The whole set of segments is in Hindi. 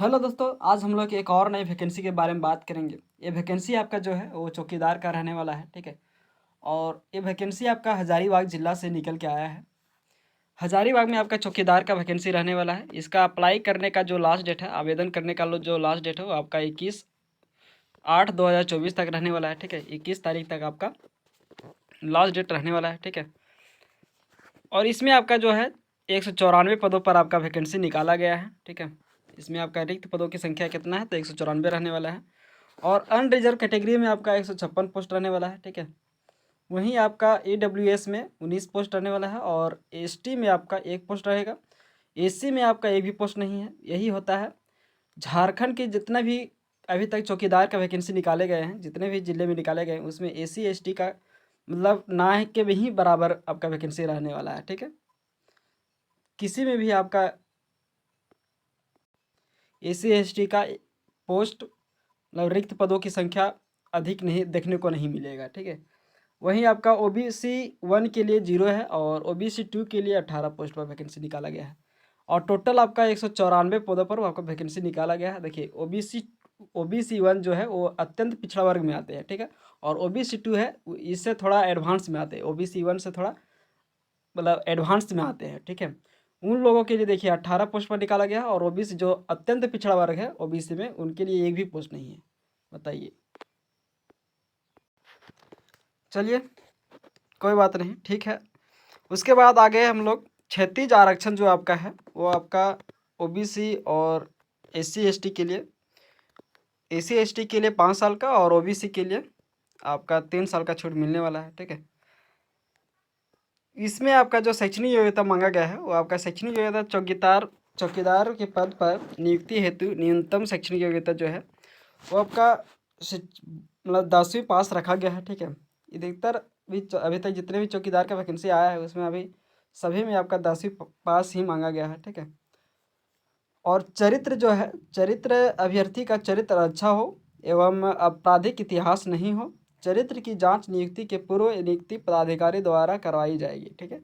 हेलो दोस्तों, आज हम लोग एक और नई वैकेंसी के बारे में बात करेंगे। ये वैकेंसी आपका जो है वो चौकीदार का रहने वाला है, ठीक है। और ये वैकेंसी आपका हजारीबाग ज़िला से निकल के आया है। हजारीबाग में आपका चौकीदार का वैकेंसी रहने वाला है। इसका अप्लाई करने का जो लास्ट डेट है, आवेदन करने का जो लास्ट डेट है वो आपका 21/8/2024 तक रहने वाला है, ठीक है। 21 तारीख तक आपका लास्ट डेट रहने वाला है, ठीक है। और इसमें आपका जो है 194 पदों पर आपका वैकेंसी निकाला गया है, ठीक है। इसमें आपका रिक्त पदों की संख्या कितना है, तो 194 रहने वाला है। और अनरिजर्व कैटेगरी में आपका 156 पोस्ट रहने वाला है, ठीक है। वहीं आपका AWS में 19 पोस्ट रहने वाला है और ST में आपका 1 पोस्ट रहेगा। SC में आपका एक भी पोस्ट नहीं है। यही होता है झारखंड के जितना भी अभी तक चौकीदार का वैकेंसी निकाले गए हैं, जितने भी ज़िले में निकाले गए हैं, उसमें SC ST का मतलब ना है के भी ही बराबर आपका वैकेंसी रहने वाला है, ठीक है। किसी में भी आपका SC ST का पोस्ट मतलब रिक्त पदों की संख्या अधिक नहीं देखने को नहीं मिलेगा, ठीक है। वहीं आपका OBC 1 के लिए 0 है और OBC 2 के लिए 18 पोस्ट पर वैकेंसी निकाला गया है। और टोटल आपका 194 पदों पर आपका वैकेंसी निकाला गया है। देखिए OBC 1 जो है वो अत्यंत पिछड़ा वर्ग में आते हैं, ठीक है। और OBC 2 है इससे थोड़ा एडवांस में आते हैं। OBC 1 से थोड़ा मतलब एडवांस में आते हैं, ठीक है। उन लोगों के लिए देखिए 18 पोस्ट पर निकाला गया है और OBC जो अत्यंत पिछड़ा वर्ग है OBC में, उनके लिए एक भी पोस्ट नहीं है। बताइए। चलिए, कोई बात नहीं, ठीक है। उसके बाद आगे हम लोग क्षैतिज आरक्षण जो आपका है वो आपका OBC और SC ST के लिए, SC ST के लिए 5 साल का और OBC के लिए आपका 3 साल का छूट मिलने वाला है, ठीक है। इसमें आपका जो शैक्षणिक योग्यता मांगा गया है वो आपका शैक्षणिक योग्यता चौकीदार के पद पर नियुक्ति हेतु न्यूनतम शैक्षणिक योग्यता जो है वो आपका मतलब 10वीं पास रखा गया है, ठीक है। अधिकतर भी अभी तक जितने भी चौकीदार का वैकेंसी आया है उसमें अभी सभी में आपका 10वीं पास ही मांगा गया है, ठीक है। और चरित्र जो है, चरित्र अभ्यर्थी का चरित्र अच्छा हो एवं आपराधिक इतिहास नहीं हो। चरित्र की जांच नियुक्ति के पूर्व नियुक्ति पदाधिकारी द्वारा करवाई जाएगी, ठीक है।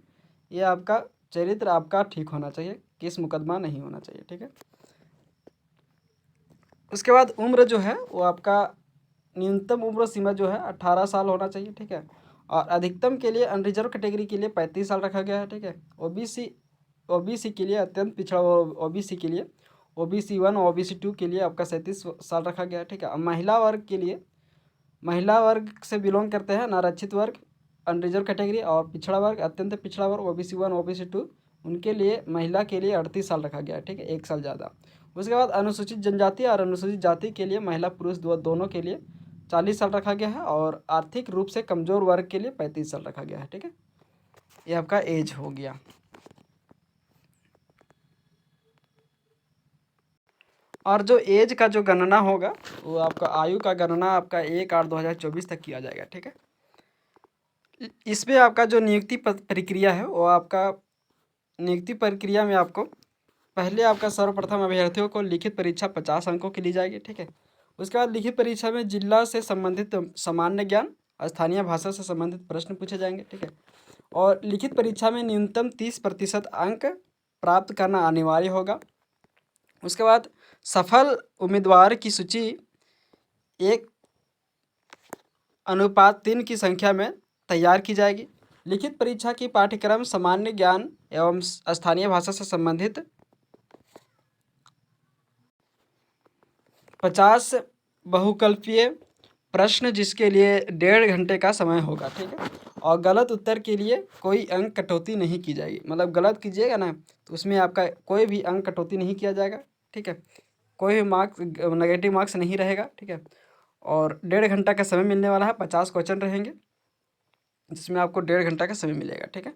ये आपका चरित्र आपका ठीक होना चाहिए, केस मुकदमा नहीं होना चाहिए, ठीक है। उसके बाद उम्र जो है वो आपका न्यूनतम उम्र सीमा जो है 18 साल होना चाहिए, ठीक है। और अधिकतम के लिए अनरिजर्व कैटेगरी के लिए 35 साल रखा गया है, ठीक है। ओबीसी के लिए अत्यंत पिछड़ा OBC के लिए OBC 1 और OBC 2 के लिए आपका 37 साल रखा गया है, ठीक है। महिला वर्ग के लिए, महिला वर्ग से बिलोंग करते हैं नारक्षित वर्ग, अनरिजर्व कैटेगरी और पिछड़ा वर्ग, अत्यंत पिछड़ा वर्ग OBC 1 OBC 2, उनके लिए महिला के लिए 38 साल रखा गया है, ठीक है, 1 साल ज़्यादा। उसके बाद अनुसूचित जनजाति और अनुसूचित जाति के लिए महिला पुरुष दोनों के लिए 40 साल रखा गया है और आर्थिक रूप से कमज़ोर वर्ग के लिए 35 साल रखा गया है, ठीक है। ये आपका एज हो गया। और जो एज का जो गणना होगा वो आपका आयु का गणना आपका 1/8/2024 तक किया जाएगा, ठीक है। इसमें आपका जो नियुक्ति प्रक्रिया है वो आपका नियुक्ति प्रक्रिया में आपको पहले आपका सर्वप्रथम अभ्यर्थियों को लिखित परीक्षा 50 अंकों की ली जाएगी, ठीक है। उसके बाद लिखित परीक्षा में जिला से संबंधित सामान्य ज्ञान, स्थानीय भाषा से संबंधित प्रश्न पूछे जाएंगे, ठीक है। और लिखित परीक्षा में न्यूनतम 30% अंक प्राप्त करना अनिवार्य होगा। उसके बाद सफल उम्मीदवार की सूची 1:3 की संख्या में तैयार की जाएगी। लिखित परीक्षा की पाठ्यक्रम सामान्य ज्ञान एवं स्थानीय भाषा से संबंधित 50 बहुकल्पीय प्रश्न जिसके लिए 1.5 घंटे का समय होगा, ठीक है। और गलत उत्तर के लिए कोई अंक कटौती नहीं की जाएगी, मतलब गलत कीजिएगा ना तो उसमें आपका कोई भी अंक कटौती नहीं किया जाएगा, ठीक है। कोई भी मार्क्स नेगेटिव मार्क्स नहीं रहेगा, ठीक है। और 1.5 घंटा का समय मिलने वाला है, 50 क्वेश्चन रहेंगे जिसमें आपको 1.5 घंटा का समय मिलेगा, ठीक है।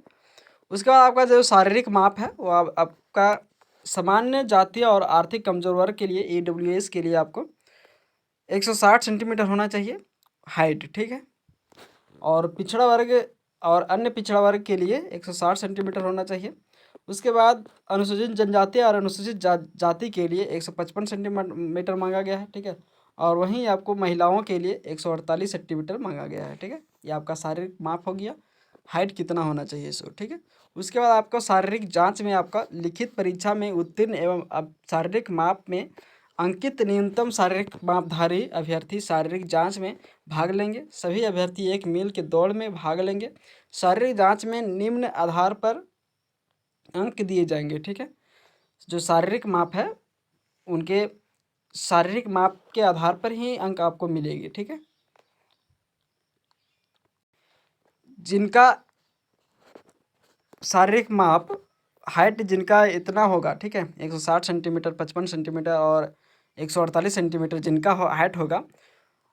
उसके बाद आपका जो शारीरिक माप है वो आपका सामान्य जातीय और आर्थिक कमजोर वर्ग के लिए AWS के लिए आपको 160 सेंटीमीटर होना चाहिए हाइट, ठीक है। और पिछड़ा वर्ग और अन्य पिछड़ा वर्ग के लिए 160 सेंटीमीटर होना चाहिए। उसके बाद अनुसूचित जनजाति और अनुसूचित जाति के लिए 155 सेंटीमीटर मांगा गया है, ठीक है। और वहीं आपको महिलाओं के लिए 148 सेंटीमीटर मांगा गया है, ठीक है। ये आपका शारीरिक माप हो गया, हाइट कितना होना चाहिए सो, ठीक है। उसके बाद आपको शारीरिक जांच में आपका लिखित परीक्षा में उत्तीर्ण एवं शारीरिक माप में अंकित न्यूनतम शारीरिक मापधारी अभ्यर्थी शारीरिक जांच में भाग लेंगे। सभी अभ्यर्थी 1 मील के दौड़ में भाग लेंगे। शारीरिक जांच में निम्न आधार पर अंक दिए जाएंगे। ठीक है, जो शारीरिक माप है उनके शारीरिक माप के आधार पर ही अंक आपको मिलेगी। ठीक है, जिनका शारीरिक माप हाइट जिनका इतना होगा, ठीक है, 160 सेंटीमीटर, 55 सेंटीमीटर और 148 सेंटीमीटर जिनका हाइट होगा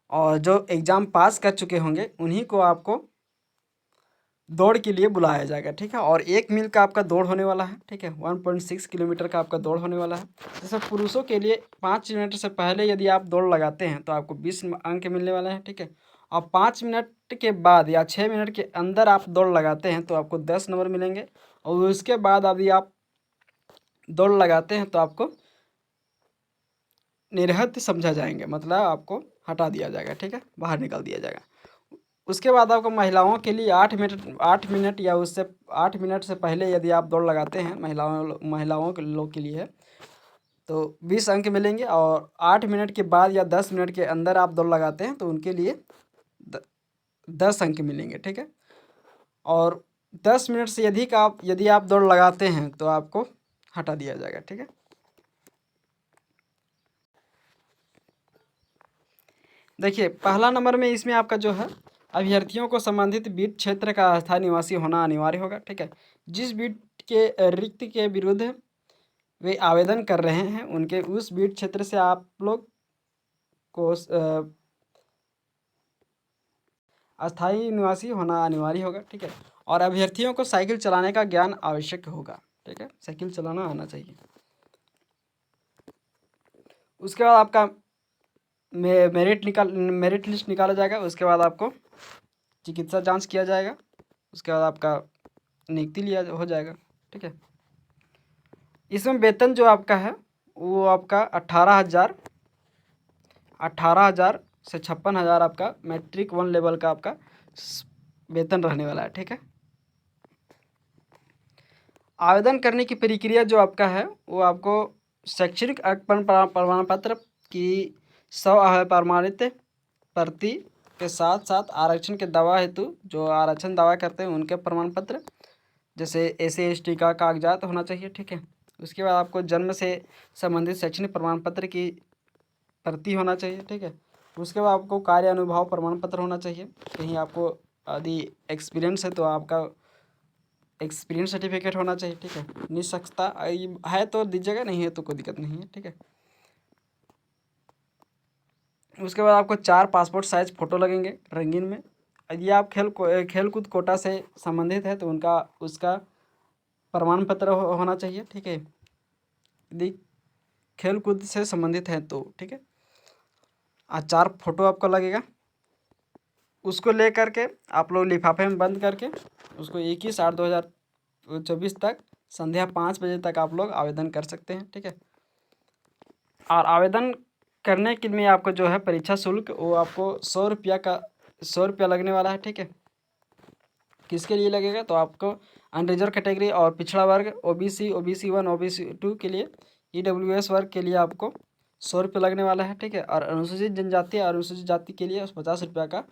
और जो एग्ज़ाम पास कर चुके होंगे उन्हीं को आपको दौड़ के लिए बुलाया जाएगा। ठीक है, और 1 मील का आपका दौड़ होने वाला है। ठीक है, 1.6 किलोमीटर का आपका दौड़ होने वाला है। जैसे पुरुषों के लिए 5 मिनट से पहले यदि आप दौड़ लगाते हैं तो आपको 20 अंक मिलने वाले हैं। ठीक है, और 5 मिनट के बाद या 6 मिनट के अंदर आप दौड़ लगाते हैं तो आपको 10 नंबर मिलेंगे। और उसके बाद यदि आप दौड़ लगाते हैं तो आपको निरहत समझा जाएंगे, मतलब आपको हटा दिया जाएगा। ठीक है, बाहर निकाल दिया जाएगा। उसके बाद आपको महिलाओं के लिए 8 मिनट या उससे 8 मिनट से पहले यदि आप दौड़ लगाते हैं महिलाओं के लोग के लिए तो 20 अंक मिलेंगे। और 8 मिनट के बाद या 10 मिनट के अंदर आप दौड़ लगाते हैं तो उनके लिए 10 अंक मिलेंगे। ठीक है, और 10 मिनट से अधिक यदि आप दौड़ लगाते हैं तो आपको हटा दिया जाएगा। ठीक है, देखिए पहला नंबर में इसमें आपका जो है अभ्यर्थियों को संबंधित बीट क्षेत्र का अस्थायी निवासी होना अनिवार्य होगा। ठीक है, जिस बीट के रिक्त के विरुद्ध वे आवेदन कर रहे हैं उनके उस बीट क्षेत्र से आप लोग को अस्थायी निवासी होना अनिवार्य होगा। ठीक है, और अभ्यर्थियों को साइकिल चलाने का ज्ञान आवश्यक होगा। ठीक है, साइकिल चलाना आना चाहिए। उसके बाद आपका मेरिट लिस्ट निकाला जाएगा। उसके बाद आपको चिकित्सा जांच किया जाएगा। उसके बाद आपका नियुक्ति लिया हो जाएगा। ठीक है, इसमें वेतन जो आपका है वो आपका 18,000 से 56,000 आपका मैट्रिक 1 लेवल का आपका वेतन रहने वाला है। ठीक है, आवेदन करने की प्रक्रिया जो आपका है वो आपको शैक्षणिक प्रमाण पत्र की 100 प्रमाणित प्रति के साथ साथ आरक्षण के दावा हेतु जो आरक्षण दावा करते हैं उनके प्रमाण पत्र जैसे SC/ST का कागजात होना चाहिए। ठीक है, उसके बाद आपको जन्म से संबंधित शैक्षणिक प्रमाण पत्र की प्रति होना चाहिए। ठीक है, उसके बाद आपको कार्य अनुभव प्रमाण पत्र होना चाहिए। कहीं आपको यदि एक्सपीरियंस है तो आपका एक्सपीरियंस सर्टिफिकेट होना चाहिए। ठीक है, निष्पक्षता है तो दीजिएगा, नहीं है तो कोई दिक्कत नहीं है। ठीक है, उसके बाद आपको 4 पासपोर्ट साइज फ़ोटो लगेंगे रंगीन में। यदि आप खेलकूद कोटा से संबंधित है तो उसका प्रमाण पत्र होना चाहिए। ठीक है, यदि खेलकूद से संबंधित है तो ठीक है, 4 फोटो आपको लगेगा। उसको ले करके आप लोग लिफाफे में बंद करके उसको 21/8/2024 तक संध्या 5 बजे तक आप लोग आवेदन कर सकते हैं। ठीक है, और आवेदन करने के लिए आपको जो है परीक्षा शुल्क वो आपको 100 रुपया लगने वाला है। ठीक है, किसके लिए लगेगा तो आपको अनरिजर्व कैटेगरी और पिछड़ा वर्ग OBC OBC 1 OBC 2 के लिए EWS वर्ग के लिए आपको 100 रुपये लगने वाला है। ठीक है, और अनुसूचित जनजाति और अनुसूचित जाति के लिए 50 रुपया का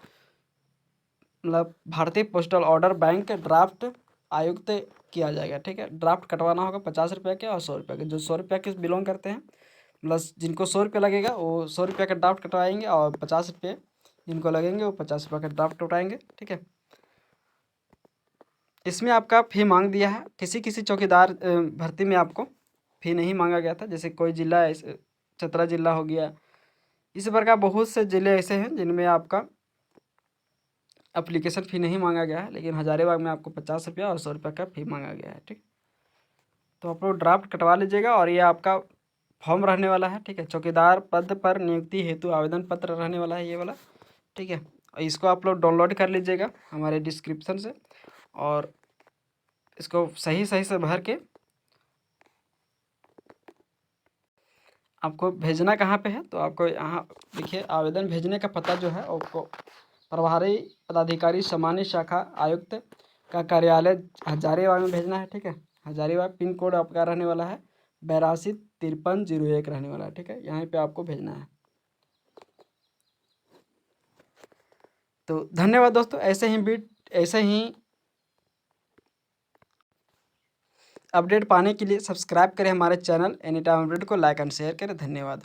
मतलब भारतीय पोस्टल ऑर्डर बैंक ड्राफ्ट आयुक्त किया जाएगा। ठीक है, ड्राफ्ट कटवाना होगा 50 रुपये के और 100 रुपये के। जो 100 रुपये के बिलोंग करते हैं प्लस जिनको 100 रुपये लगेगा वो 100 रुपये का ड्राफ्ट कटवाएंगे और 50 रुपये जिनको लगेंगे वो 50 रुपये का ड्राफ्ट कटवाएंगे। ठीक है, इसमें आपका फ़ी मांग दिया है। किसी किसी चौकीदार भर्ती में आपको फ़ी नहीं मांगा गया था। जैसे कोई ज़िला चतरा ज़िला हो गया, इस प्रकार बहुत से ज़िले ऐसे हैं जिनमें आपका एप्लीकेशन फ़ी नहीं मांगा गया है, लेकिन हज़ारीबाग में आपको 50 रुपया और 100 रुपये का फ़ी मांगा गया है। ठीक, तो आप लोग ड्राफ्ट कटवा लीजिएगा और ये आपका फॉर्म रहने वाला है। ठीक है, चौकीदार पद पर नियुक्ति हेतु आवेदन पत्र रहने वाला है ये वाला। ठीक है, इसको आप लोग डाउनलोड कर लीजिएगा हमारे डिस्क्रिप्शन से और इसको सही सही से भर के आपको भेजना कहाँ पे है तो आपको यहाँ देखिए आवेदन भेजने का पता जो है आपको प्रभारी पदाधिकारी सामान्य शाखा आयुक्त का कार्यालय हजारीबाग में भेजना है। ठीक है, हजारीबाग पिन कोड आपका रहने वाला है 825301 रहने वाला है। ठीक है, यहाँ पे आपको भेजना है। तो धन्यवाद दोस्तों, ऐसे ही अपडेट पाने के लिए सब्सक्राइब करें हमारे चैनल एनी टाइम अपडेट को, लाइक एंड शेयर करें। धन्यवाद।